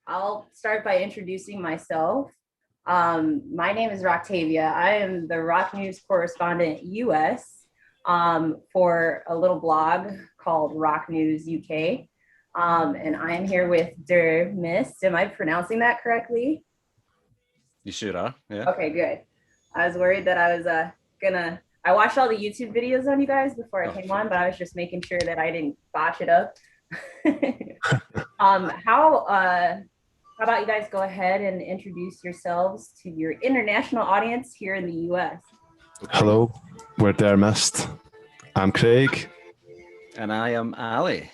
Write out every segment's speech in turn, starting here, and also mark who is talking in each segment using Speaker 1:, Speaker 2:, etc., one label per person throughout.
Speaker 1: I'll start by introducing myself. My name is Roctavia. I am the rock news correspondent US for a little blog called Rock News UK. And I am here with DerMist. Am I pronouncing that correctly?
Speaker 2: You sure are, yeah.
Speaker 1: Okay, good. I was worried that I was I watched all the YouTube videos on you guys before I came on, but I was just making sure that I didn't botch it up. um, how how about you guys go ahead and introduce yourselves to your international audience here in the US?
Speaker 3: Okay. Hello, we're DerMist. I'm Craig.
Speaker 2: And I am Ali.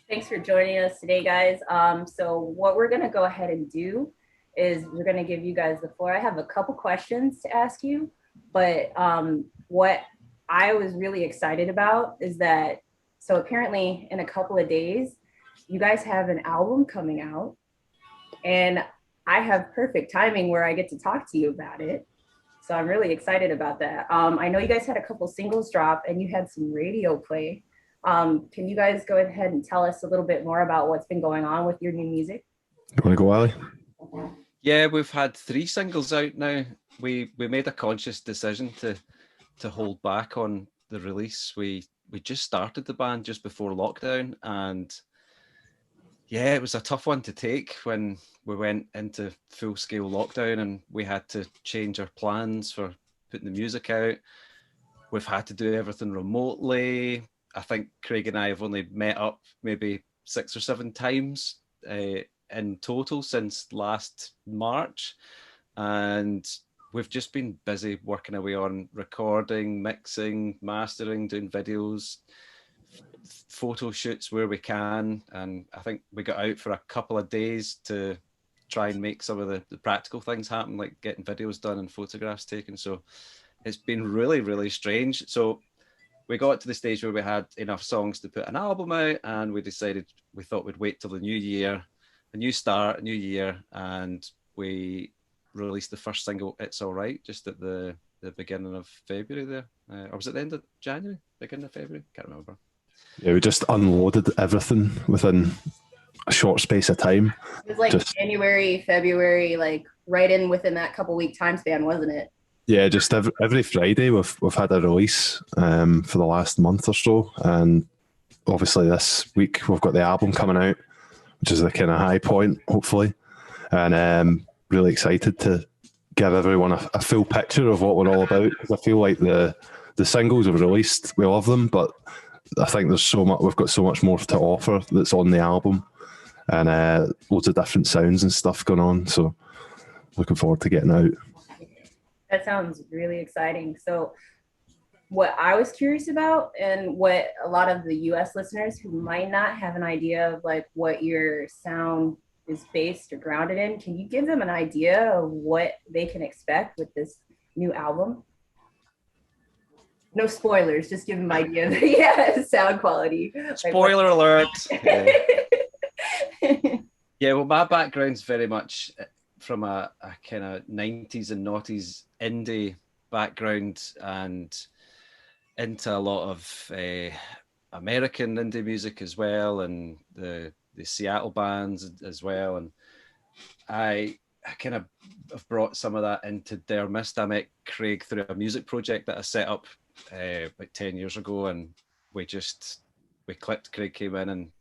Speaker 1: Thanks for joining us today, guys. So what we're going to go ahead and do is we're going to give you guys the floor. I have a couple questions to ask you, but what I was really excited about is that, so apparently in a couple of days, you guys have an album coming out, and I have perfect timing where I get to talk to you about it. So I'm really excited about that. I know you guys had a couple singles drop and you had some radio play. Can you guys go ahead and tell us a little bit more about what's been going on with your new music?
Speaker 3: You want to go, Ali?
Speaker 2: Yeah, we've had 3 singles out now. We made a conscious decision to hold back on the release. We just started the band just before lockdown, and yeah, it was a tough one to take when we went into full-scale lockdown and we had to change our plans for putting the music out. We've had to do everything remotely. I think Craig and I have only met up maybe 6 or 7 times in total since last March. And we've just been busy working away on recording, mixing, mastering, doing videos, photo shoots where we can. And I think we got out for a couple of days to try and make some of the practical things happen, like getting videos done and photographs taken. So it's been really, really strange. So we got to the stage where we had enough songs to put an album out, and we decided we thought we'd wait till the new year, a new start, a new year, and we released the first single, It's All Right, just at the beginning of February there. Or was it the end of January? Beginning of February? Can't remember.
Speaker 3: Yeah, we just unloaded everything within a short space of time.
Speaker 1: It was like January, February, like right in within that couple week time span, wasn't it?
Speaker 3: Yeah, just every Friday we've had a release for the last month or so, and obviously this week we've got the album coming out, which is the kind of high point, hopefully, and really excited to give everyone a full picture of what we're all about. I feel like the singles we've released, we love them, but I think there's so much, we've got so much more to offer that's on the album, and loads of different sounds and stuff going on. So looking forward to getting out.
Speaker 1: That sounds really exciting. So what I was curious about, and what a lot of the US listeners who might not have an idea of like what your sound is based or grounded in, can you give them an idea of what they can expect with this new album? No spoilers, just give them an idea of the sound quality.
Speaker 2: Spoiler alert. Yeah, well, my background's very much from a kind of 90s and noughties indie background, and into a lot of American indie music as well, and the Seattle bands as well. And I kind of have brought some of that into DerMist. I met Craig through a music project that I set up about 10 years ago, and we clicked. Craig came in and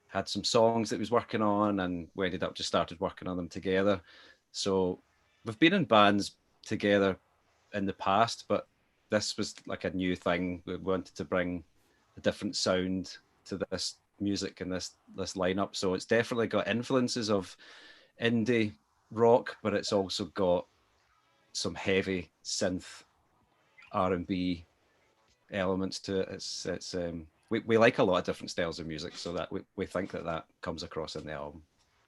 Speaker 2: had some songs that he was working on, and we ended up just started working on them together. So we've been in bands together in the past, but this was like a new thing. We wanted to bring a different sound to this music and this lineup. So it's definitely got influences of indie rock, but it's also got some heavy synth R&B elements to it. It's we like a lot of different styles of music, so that we think that comes across in the album.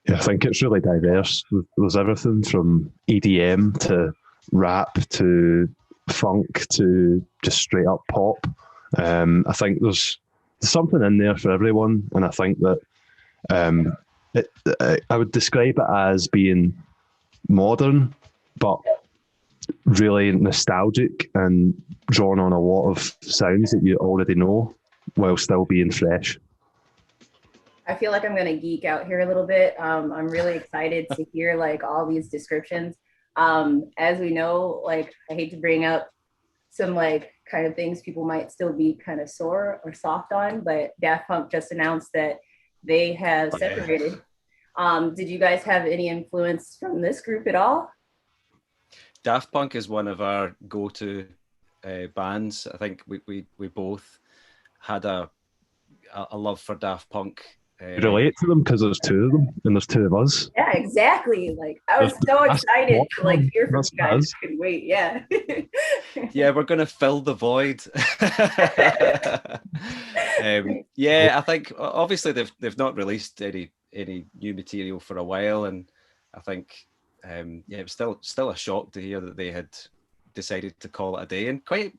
Speaker 3: Yeah, I think it's really diverse. There's everything from EDM to rap to funk to just straight up pop. I think there's something in there for everyone, and I think that I would describe it as being modern, but really nostalgic and drawn on a lot of sounds that you already know while still being fresh.
Speaker 1: I feel like I'm gonna geek out here a little bit. I'm really excited to hear like all these descriptions. As we know, like I hate to bring up some like kind of things people might still be kind of sore or soft on, but Daft Punk just announced that they have separated. Did you guys have any influence from this group at all?
Speaker 2: Daft Punk is one of our go-to bands. I think we both had a love for Daft Punk.
Speaker 3: Relate to them because there's two of them and there's two of us.
Speaker 1: Yeah, exactly. Like I was so excited to like hear from you guys. I couldn't wait. Yeah.
Speaker 2: Yeah, we're gonna fill the void. Yeah, I think obviously they've not released any new material for a while, and I think yeah, it was still a shock to hear that they had decided to call it a day, and quite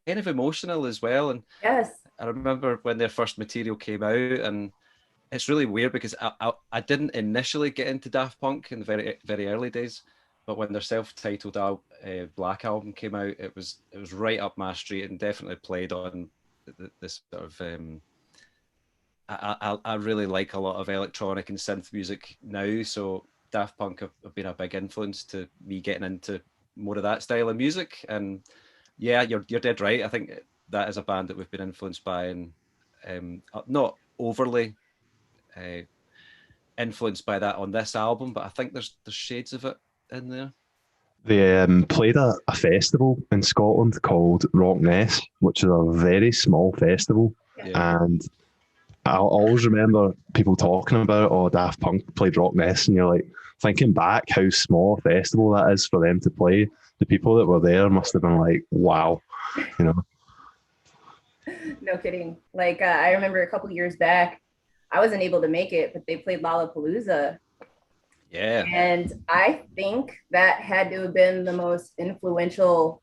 Speaker 2: kind of emotional as well. And
Speaker 1: yes,
Speaker 2: I remember when their first material came out, and it's really weird because I didn't initially get into Daft Punk in the very early days, but when their self-titled Black album came out, it was right up my street and definitely played on this sort of. I really like a lot of electronic and synth music now, so Daft Punk have been a big influence to me getting into more of that style of music. And yeah, you're dead right. I think that is a band that we've been influenced by, and not overly influenced by that on this album, but I think there's shades of it in there.
Speaker 3: They played a festival in Scotland called Rockness, which is a very small festival.
Speaker 2: Yeah.
Speaker 3: And I'll always remember people talking about, oh, Daft Punk played Rockness, and you're like, thinking back how small a festival that is for them to play, the people that were there must have been like, wow, you know.
Speaker 1: No kidding. Like I remember a couple years back, I wasn't able to make it, but they played Lollapalooza.
Speaker 2: Yeah.
Speaker 1: And I think that had to have been the most influential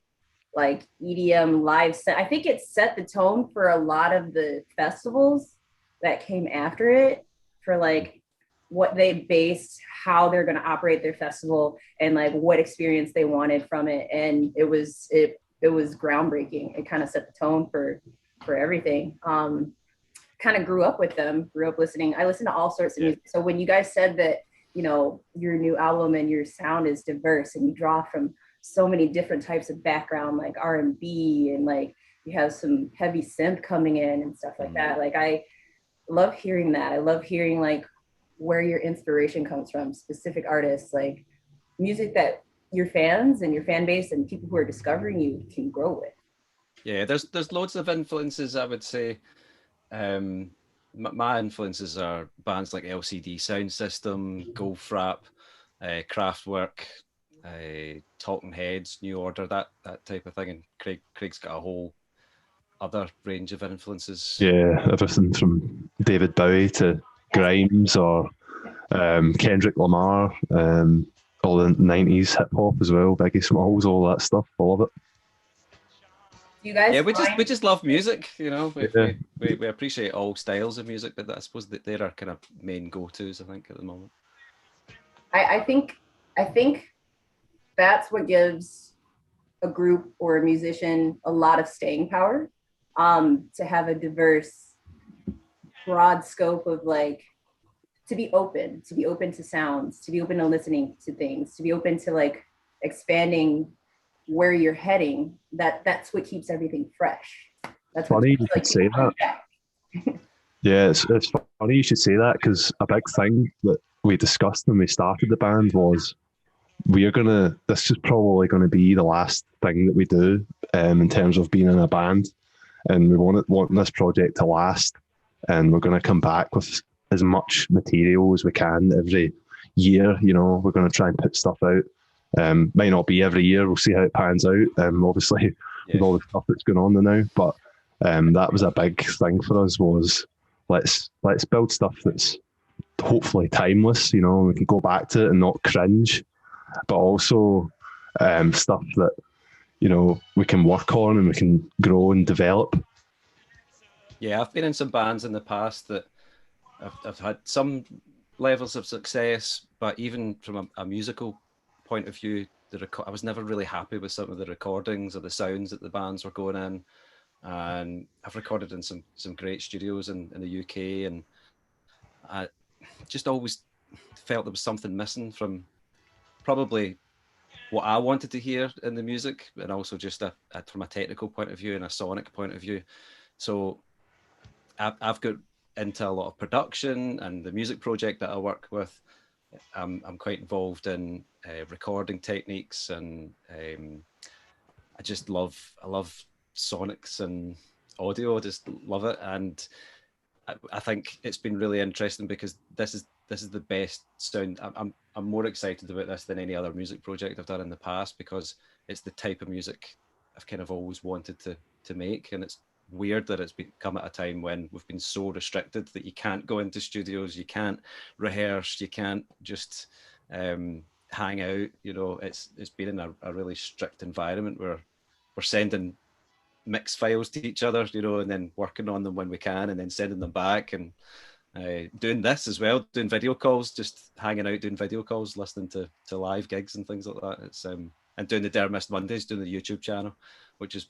Speaker 1: like EDM live set. I think it set the tone for a lot of the festivals that came after it, for like what they based how they're going to operate their festival and like what experience they wanted from it. And it was groundbreaking. It kind of set the tone for everything. Kind of grew up with them, grew up listening. I listened to all sorts of music. So when you guys said that, you know, your new album and your sound is diverse and you draw from so many different types of background, like R&B, and like you have some heavy synth coming in and stuff like that. Like I love hearing that. I love hearing like where your inspiration comes from, specific artists, like music that your fans and your fan base and people who are discovering you can grow with.
Speaker 2: Yeah, there's loads of influences, I would say. My influences are bands like LCD Sound System, Goldfrapp, Kraftwerk, Talking Heads, New Order, that type of thing. And Craig's got a whole other range of influences.
Speaker 3: Yeah, everything from David Bowie to Grimes or Kendrick Lamar, all the 90s hip hop as well, Biggie Smalls, all that stuff. I love it.
Speaker 1: You guys,
Speaker 2: yeah, we just love music, you know.
Speaker 3: Yeah.
Speaker 2: We appreciate all styles of music, but I suppose that they're our kind of main go-tos, I think, at the moment.
Speaker 1: I think that's what gives a group or a musician a lot of staying power, to have a diverse, broad scope of like, to be open to sounds, to be open to listening to things, to be open to like expanding where you're heading. That's what keeps everything fresh. That's
Speaker 3: funny
Speaker 1: what
Speaker 3: you
Speaker 1: like,
Speaker 3: should say that. Yeah, it's funny you should say that, because a big thing that we discussed when we started the band was this is probably gonna be the last thing that we do in terms of being in a band, and we want this project to last, and we're gonna come back with as much material as we can every year. You know, we're gonna try and put stuff out. Might not be every year. We'll see how it pans out. Obviously, with all the stuff that's going on now, but that was a big thing for us. Was let's build stuff that's hopefully timeless. You know, we can go back to it and not cringe, but also stuff that, you know, we can work on and we can grow and develop.
Speaker 2: Yeah, I've been in some bands in the past that I've had some levels of success, but even from a musical point of view, I was never really happy with some of the recordings or the sounds that the bands were going in. And I've recorded in some great studios in the UK, and I just always felt there was something missing from probably what I wanted to hear in the music, and also just from a technical point of view and a sonic point of view. So I've got into a lot of production, and the music project that I work with, I'm quite involved in recording techniques, and I love sonics and audio. I just love it, and I think it's been really interesting because this is the best sound. I'm more excited about this than any other music project I've done in the past, because it's the type of music I've kind of always wanted to make, and it's weird that it's come at a time when we've been so restricted that you can't go into studios, you can't rehearse, you can't just hang out. You know, it's been in a really strict environment where we're sending mix files to each other, you know, and then working on them when we can, and then sending them back, and doing this as well, doing video calls, just hanging out, doing video calls, listening to live gigs and things like that. It's and doing the DerMist Mondays, doing the YouTube channel, which has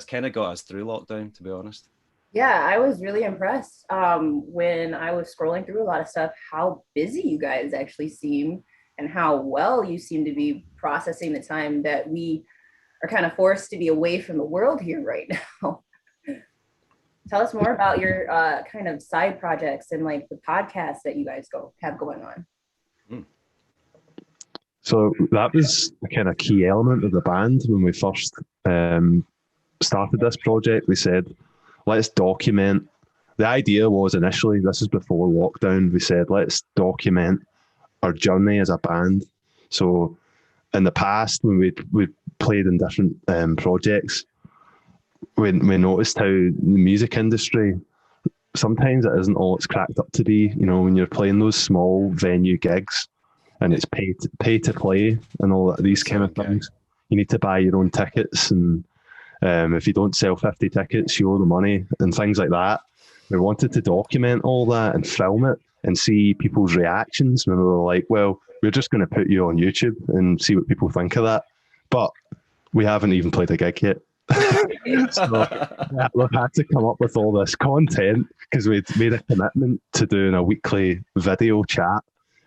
Speaker 2: kind of got us through lockdown, to be honest.
Speaker 1: Yeah, I was really impressed when I was scrolling through a lot of stuff, how busy you guys actually seem, and how well you seem to be processing the time that we are kind of forced to be away from the world here right now. Tell us more about your kind of side projects and like the podcasts that you guys have going on.
Speaker 3: So that was a kind of key element of the band when we first started this project. We said, let's document. The idea was initially, this is before lockdown, we said, let's document our journey as a band. So in the past, when we played in different projects, we noticed how the music industry, sometimes it isn't all it's cracked up to be. You know, when you're playing those small venue gigs and it's pay to play and all that, these kind of things, you need to buy your own tickets, and if you don't sell 50 tickets, you owe the money and things like that. We wanted to document all that and film it and see people's reactions when we were like, well, we're just going to put you on YouTube and see what people think of that. But we haven't even played a gig yet. So we've had to come up with all this content because we'd made a commitment to doing a weekly video chat,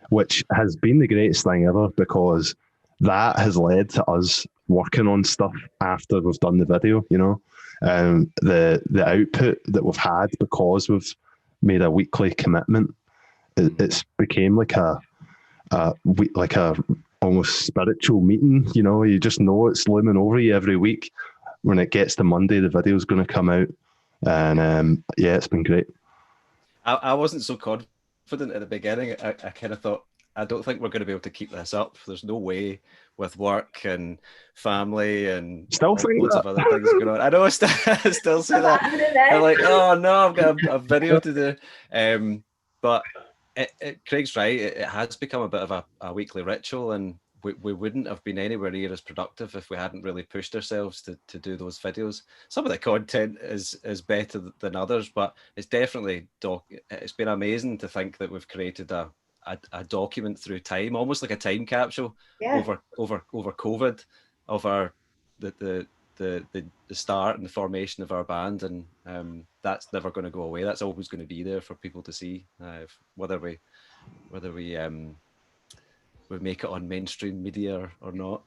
Speaker 3: which has been the greatest thing ever, because that has led to us working on stuff after we've done the video, you know. The output that we've had because we've made a weekly commitment, it's became like a almost spiritual meeting, you know. You just know it's looming over you every week. When it gets to Monday, the video's going to come out, and yeah, it's been great.
Speaker 2: I wasn't so confident at the beginning. I kind of thought, I don't think we're going to be able to keep this up. There's no way, with work and family and loads of other things going on. I know I still say that. I'm like, oh no, I've got a video to do. But Craig's right. It has become a bit of a weekly ritual, and we wouldn't have been anywhere near as productive if we hadn't really pushed ourselves to do those videos. Some of the content is better than others, but it's definitely it's been amazing to think that we've created a document through time, almost like a time capsule over COVID of the start and the formation of our band, and that's never going to go away. That's always going to be there for people to see, whether we make it on mainstream media or not.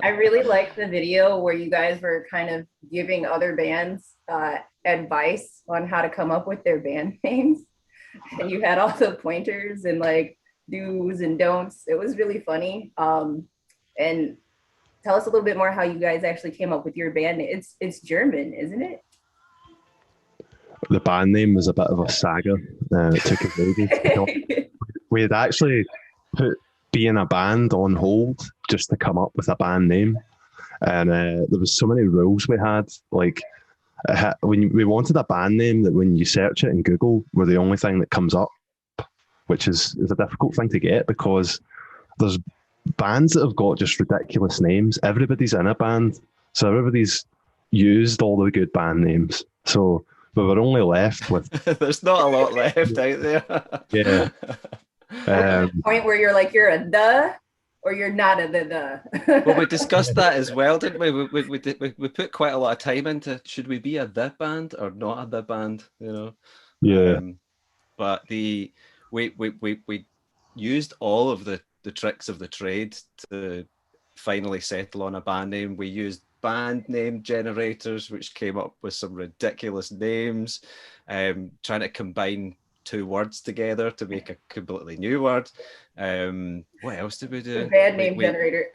Speaker 1: I really like the video where you guys were kind of giving other bands advice on how to come up with their band names, and you had all the pointers and like do's and don'ts. It was really funny. And tell us a little bit more how you guys actually came up with your band name. It's German, isn't it?
Speaker 3: The band name was a bit of a saga. It took a baby. We had actually put being a band on hold just to come up with a band name, and there was so many rules we had. Like, when we wanted a band name that when you search it in Google, we're the only thing that comes up, which is a difficult thing to get, because there's bands that have got just ridiculous names. Everybody's in a band, so everybody's used all the good band names. So we were only left with
Speaker 2: there's not a lot left out there.
Speaker 3: Yeah.
Speaker 1: Point where you're like, you're a the, or you're not a the.
Speaker 2: Well, we discussed that as well, didn't we? We put quite a lot of time into, should we be a the band or not a the band, you know?
Speaker 3: Yeah.
Speaker 2: but we used all of the tricks of the trade to finally settle on a band name. We used band name generators, which came up with some ridiculous names, trying to combine two words together to make a completely new word. What else did we do?
Speaker 1: The band name generator.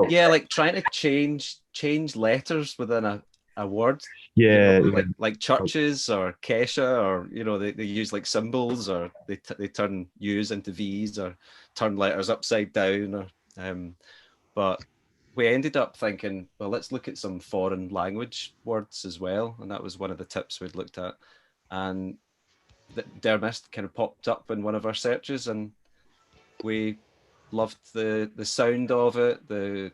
Speaker 2: Yeah, like trying to change letters within a word.
Speaker 3: Yeah,
Speaker 2: you know, like churches or Kesha, or they use like symbols, or they turn U's into V's, or turn letters upside down, or but we ended up thinking, well, let's look at some foreign language words as well, and that was one of the tips we'd looked at, and DerMist kind of popped up in one of our searches, and we loved the sound of it, the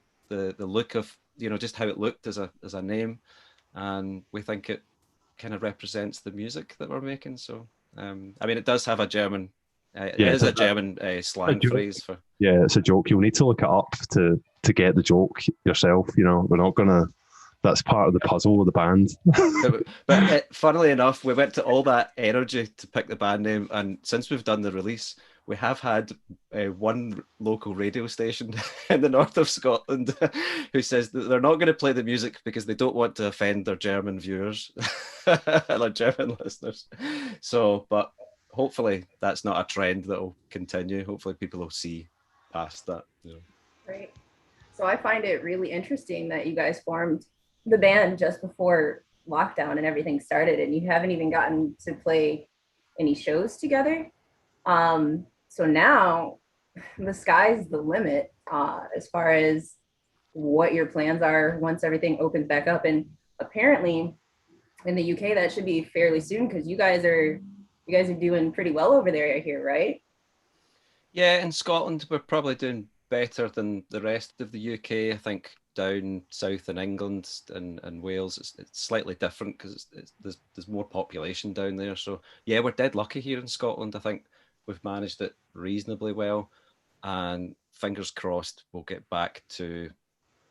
Speaker 2: look of, just how it looked as a name, and we think it kind of represents the music that we're making. So I mean, it does have a German it is a German slang phrase for.
Speaker 3: Yeah, it's a joke. You'll need to look it up to get the joke yourself. We're not gonna. That's part of the puzzle of the band.
Speaker 2: but funnily enough, we went to all that energy to pick the band name, and since we've done the release, we have had one local radio station in the north of Scotland who says that they're not going to play the music because they don't want to offend their German viewers and their German listeners. So, but hopefully that's not a trend that will continue. Hopefully people will see past that.
Speaker 1: Right. So I find it really interesting that you guys formed the band just before lockdown and everything started, and you haven't even gotten to play any shows together. So now the sky's the limit as far as what your plans are once everything opens back up. And apparently in the UK that should be fairly soon, because you guys are doing pretty well over there here, right?
Speaker 2: Yeah, in Scotland we're probably doing better than the rest of the UK. I think down south in England and Wales, it's slightly different because there's more population down there. So yeah, we're dead lucky here in Scotland. I think we've managed it reasonably well, and fingers crossed we'll get back to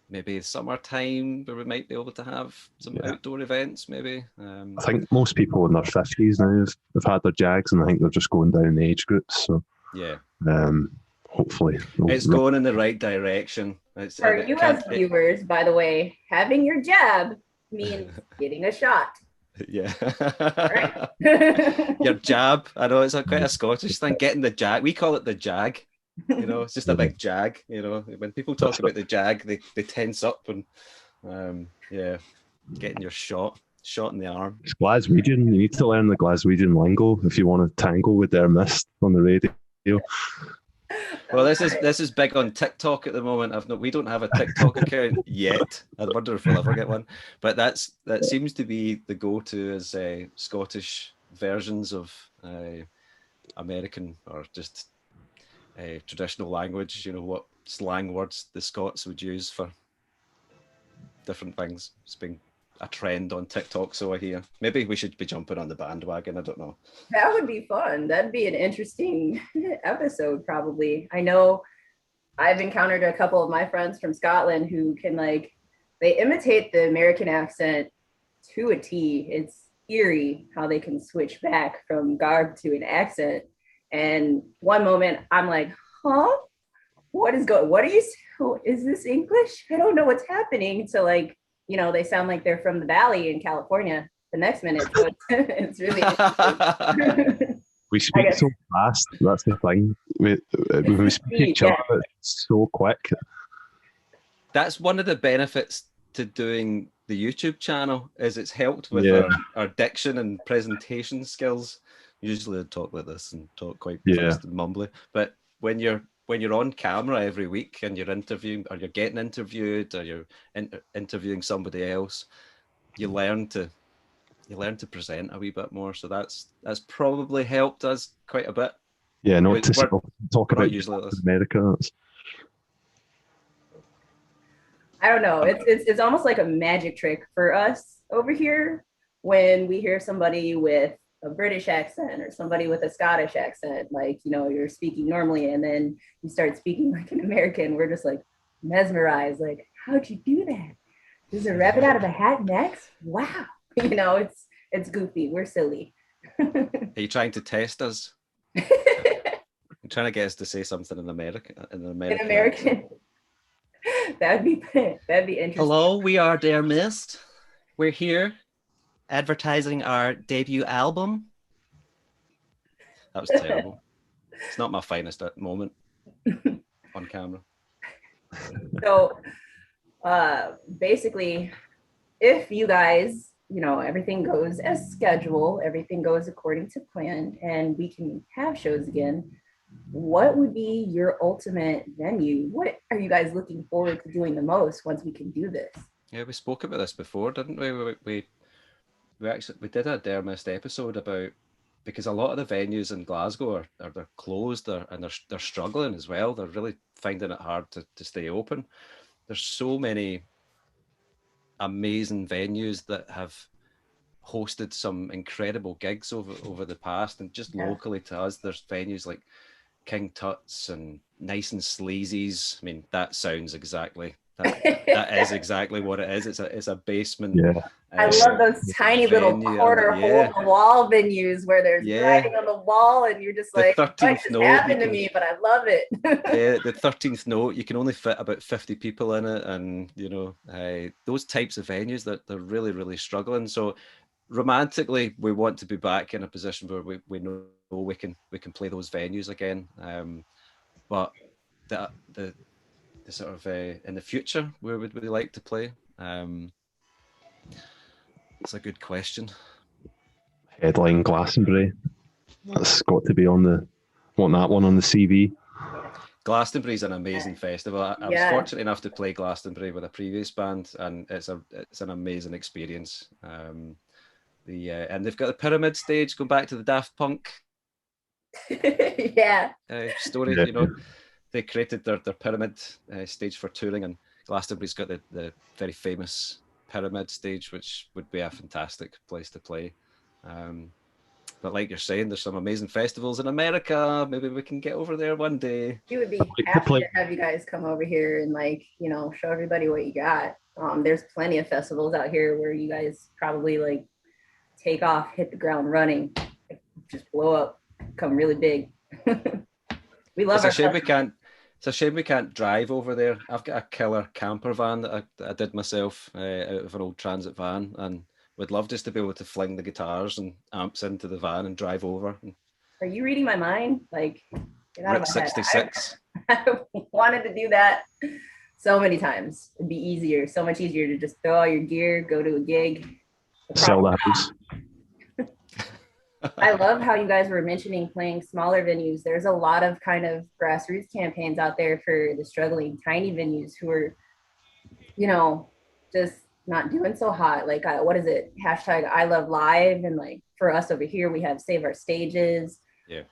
Speaker 2: maybe summertime where we might be able to have some outdoor events maybe.
Speaker 3: I think most people in their 50s now have had their Jags, and I think they're just going down in age groups. So
Speaker 2: yeah.
Speaker 3: Hopefully
Speaker 2: it's going in the right direction.
Speaker 1: For US viewers, by the way, having your jab means getting a shot.
Speaker 2: Yeah. Your jab. I know it's quite a Scottish thing. Getting the jag. We call it the jag. It's just a big jag. When people talk about the jag, they tense up and getting your shot in the arm.
Speaker 3: It's Glaswegian. You need to learn the Glaswegian lingo if you want to tangle with DerMist on the radio.
Speaker 2: Well, this is big on TikTok at the moment. We don't have a TikTok account yet. I wonder if we'll ever get one. But that seems to be the go-to as Scottish versions of American or just traditional language. What slang words the Scots would use for different things. It's been a trend on TikTok, so I hear. Maybe we should be jumping on the bandwagon. I don't know.
Speaker 1: That would be fun. That'd be an interesting episode, probably. I know I've encountered a couple of my friends from Scotland who can they imitate the American accent to a T. It's eerie how they can switch back from garb to an accent. And one moment I'm like, huh? What is this English? I don't know what's happening. So they sound like they're from the Valley in California the next minute. So it's really interesting.
Speaker 3: We speak so fast. That's the thing. We speak each other so quick.
Speaker 2: That's one of the benefits to doing the YouTube channel, is it's helped with our diction and presentation skills. Usually I talk like this and talk quite fast and mumbly. But when you're on camera every week and you're interviewing, or you're getting interviewed, or you're interviewing somebody else, you learn to present a wee bit more. So that's probably helped us quite a bit.
Speaker 3: Yeah, not to talk about
Speaker 2: usually
Speaker 3: America.
Speaker 1: I don't know. It's almost like a magic trick for us over here when we hear somebody with a British accent or somebody with a Scottish accent, you're speaking normally and then you start speaking like an American. We're just mesmerized. How'd you do that? Does a rabbit out of a hat next? Wow. It's goofy. We're silly.
Speaker 2: Are you trying to test us? I'm trying to get us to say something in American. In an
Speaker 1: In
Speaker 2: American.
Speaker 1: American. that'd be interesting.
Speaker 4: Hello, we are DerMist. We're here advertising our debut album.
Speaker 2: That was terrible. It's not my finest moment on camera.
Speaker 1: So basically, if you guys, everything goes as scheduled, everything goes according to plan, and we can have shows again, what would be your ultimate venue? What are you guys looking forward to doing the most once we can do this?
Speaker 2: Yeah, we spoke about this before, didn't we? We did a DerMist episode about, because a lot of the venues in Glasgow are they're closed, and they're struggling as well. They're really finding it hard to stay open. There's so many amazing venues that have hosted some incredible gigs over the past, and just locally to us, there's venues like King Tut's and Nice and Sleazy's. I mean, that sounds exactly that is exactly what it is. It's a basement.
Speaker 3: Yeah.
Speaker 1: I love those tiny little corner hole in the wall venues where there's writing on the wall, and you're just like, what just happened to me? But I love it.
Speaker 2: Yeah, the 13th note, you can only fit about 50 people in it, and those types of venues that they're really, really struggling. So romantically, we want to be back in a position where we know we can play those venues again. But the sort of in the future, where would we like to play? It's a good question.
Speaker 3: Headline Glastonbury. That's got to be want that one on the CV.
Speaker 2: Glastonbury's an amazing festival. I was fortunate enough to play Glastonbury with a previous band, and it's an amazing experience. And they've got the pyramid stage, going back to the Daft Punk story.
Speaker 3: Yeah.
Speaker 2: They created their pyramid stage for touring, and Glastonbury's got the very famous pyramid stage, which would be a fantastic place to play. But like you're saying, there's some amazing festivals in America. Maybe we can get over there one day.
Speaker 1: We would be happy to have you guys come over here and show everybody what you got. There's plenty of festivals out here where you guys probably take off, hit the ground running, just blow up, become really big. We love
Speaker 2: It's a shame we can't drive over there. I've got a killer camper van that I did myself out of an old transit van, and would love just to be able to fling the guitars and amps into the van and drive over.
Speaker 1: Are you reading my mind? Get out
Speaker 2: Route 66.
Speaker 1: I wanted to do that so many times. It'd be so much easier to just throw all your gear, go to a gig.
Speaker 3: Sell the house.
Speaker 1: I love how you guys were mentioning playing smaller venues. There's a lot of kind of grassroots campaigns out there for the struggling tiny venues who are, just not doing so hot. What is it? Hashtag I love live. And for us over here, we have Save Our Stages,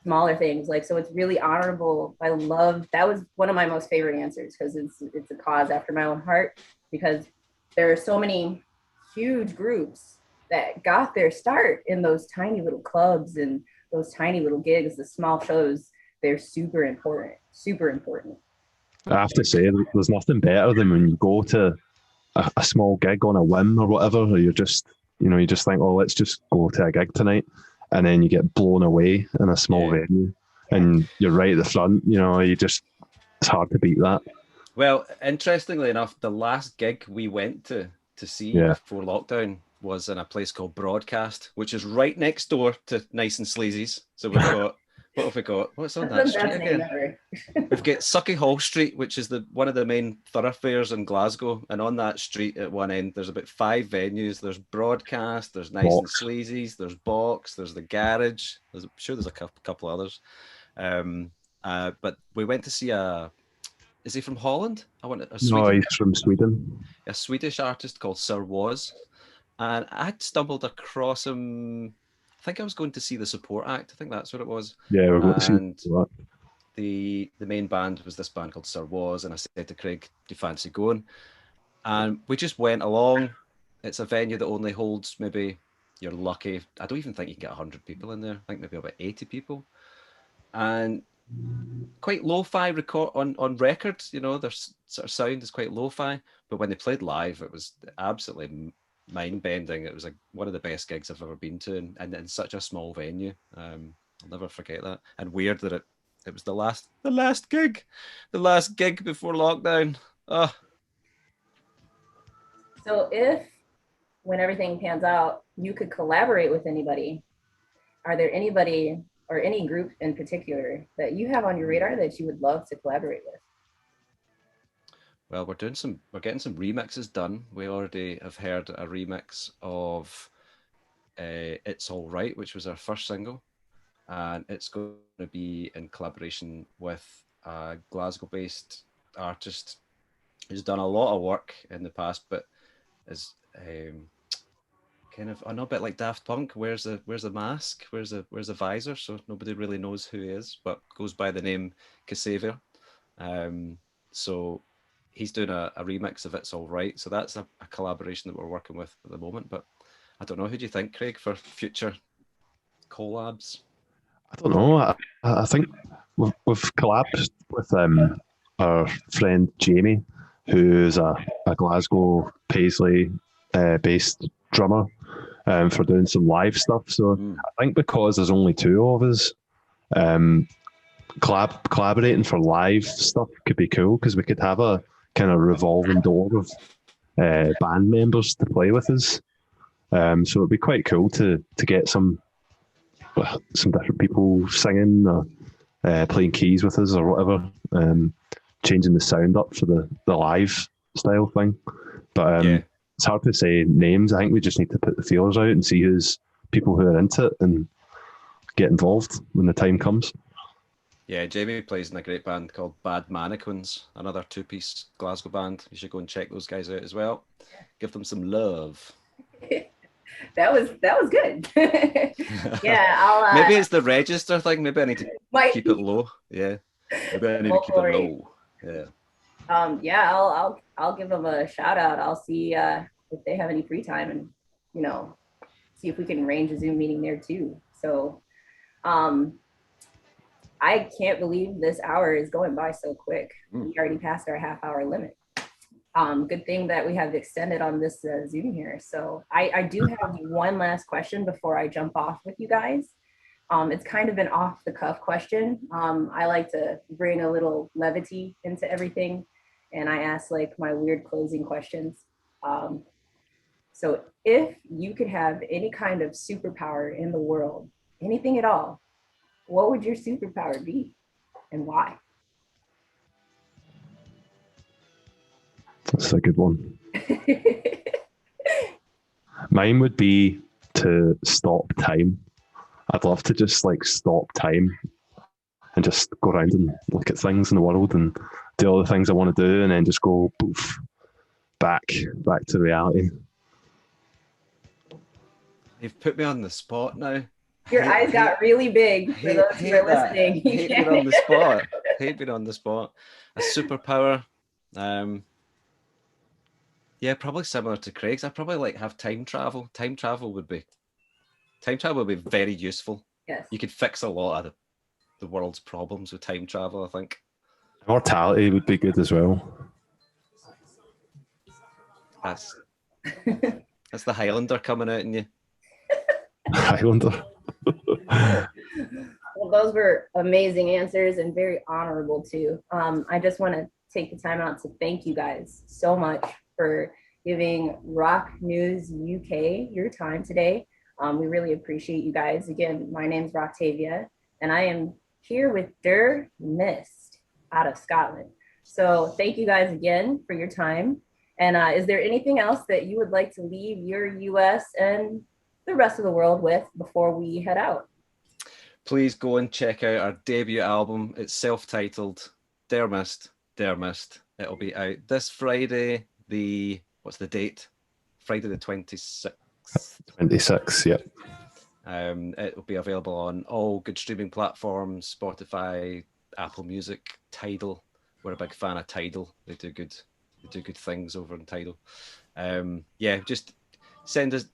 Speaker 1: smaller things. So it's really honorable. I love, that was one of my most favorite answers, because it's a cause after my own heart, because there are so many huge groups that got their start in those tiny little clubs and those tiny little gigs, the small shows. They're super important.
Speaker 3: I have to say, there's nothing better than when you go to a small gig on a whim or whatever, or you just think, oh, let's just go to a gig tonight, and then you get blown away in a small venue, and you're right at the front. It's hard to beat that.
Speaker 2: Well, interestingly enough, the last gig we went to see before lockdown was in a place called Broadcast, which is right next door to Nice and Sleazy's. So we've got, what have we got? What's on that street again? We've got Sucky Hall Street, which is one of the main thoroughfares in Glasgow. And on that street at one end, there's about 5 venues. There's Broadcast, there's Nice and Sleazy's, there's Box, there's The Garage. I'm sure there's a couple others. But we went to see is he from Holland?
Speaker 3: No, he's from Sweden.
Speaker 2: A Swedish artist called Sir Was. And I had stumbled across him. I think I was going to see the Support Act. I think that's what it was.
Speaker 3: Yeah, we're going to see that.
Speaker 2: The main band was this band called Sir Was, and I said to Craig, do you fancy going? And we just went along. It's a venue that only holds, maybe, you're lucky, I don't even think you can get 100 people in there. I think maybe about 80 people. And quite lo-fi record on record, their sort of sound is quite lo-fi. But when they played live, it was absolutely mind-bending. It was one of the best gigs I've ever been to, and in such a small venue. I'll never forget that. And weird that it was the last gig before lockdown. Oh.
Speaker 1: So if, when everything pans out, you could collaborate with anybody, are there anybody or any group in particular that you have on your radar that you would love to collaborate with?
Speaker 2: Well, we're getting some remixes done. We already have heard a remix of It's All Right, which was our first single. And it's going to be in collaboration with a Glasgow-based artist who's done a lot of work in the past, but is kind of, I know, a bit like Daft Punk. Wears the mask, wears the visor, so nobody really knows who he is, but goes by the name Kasavier. So he's doing a remix of It's All Right. So that's a collaboration that we're working with at the moment. But I don't know, who do you think, Craig, for future collabs?
Speaker 3: I don't know. I think we've collabed with our friend Jamie, who's a Glasgow Paisley based drummer, for doing some live stuff. So I think because there's only two of us, collaborating for live stuff could be cool, because we could have a kind of revolving door of band members to play with us. So it'd be quite cool to get some different people singing or playing keys with us or whatever, changing the sound up for the live style thing. But it's hard to say names. I think we just need to put the feelers out and see who's people who are into it and get involved when the time comes.
Speaker 2: Yeah, Jamie plays in a great band called Bad Mannequins, another two-piece Glasgow band. You should go and check those guys out as well. Give them some love.
Speaker 1: That was good. Yeah, I'll
Speaker 2: maybe it's the register thing. Maybe I need to keep it low. Yeah, maybe I need to keep it low. Yeah.
Speaker 1: Yeah, I'll give them a shout out. I'll see if they have any free time, and see if we can arrange a Zoom meeting there too. So, I can't believe this hour is going by so quick. We already passed our half-hour limit. Good thing that we have extended on this Zoom here. So I do have one last question before I jump off with you guys. It's kind of an off-the-cuff question. I like to bring a little levity into everything, and I ask like my weird closing questions. So if you could have any kind of superpower in the world, anything at all, what would your superpower be and why?
Speaker 3: That's a good one. Mine would be to stop time. I'd love to just like stop time and just go around and look at things in the world and do all the things I want to do, and then just go poof, back to reality.
Speaker 2: You've put me on the spot now.
Speaker 1: Your eyes got really big for those who are listening.
Speaker 2: Hate being on the spot. Hate being on the spot. A superpower. Yeah, probably similar to Craig's. I'd probably like have time travel. Time travel would be very useful.
Speaker 1: Yes.
Speaker 2: You could fix a lot of the world's problems with time travel, I think.
Speaker 3: Immortality would be good as well.
Speaker 2: That's the Highlander coming out in you.
Speaker 3: Highlander.
Speaker 1: Well, those were amazing answers and very honorable too. I just want to take the time out to thank you guys so much for giving Rock News UK your time today. We really appreciate you guys. Again, my name's Roctavia, and I am here with DerMist out of Scotland. So thank you guys again for your time. And is there anything else that you would like to leave your US and the rest of the world with before we head out?
Speaker 2: Please go and check out our debut album. It's self-titled DerMist. It'll be out this Friday. What's the date? Friday the 26th.
Speaker 3: 26, yep.
Speaker 2: It'll be available on all good streaming platforms: Spotify, Apple Music, Tidal. We're a big fan of Tidal. They do good things over on Tidal. Just send us.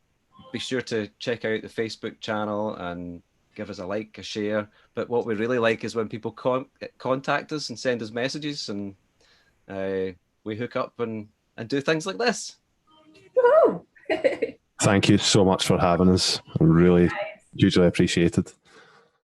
Speaker 2: Be sure to check out the Facebook channel and give us a like, a share. But what we really like is when people contact us and send us messages, and we hook up and do things like this.
Speaker 1: Woo-hoo!
Speaker 3: Thank you so much for having us. Really hugely appreciated.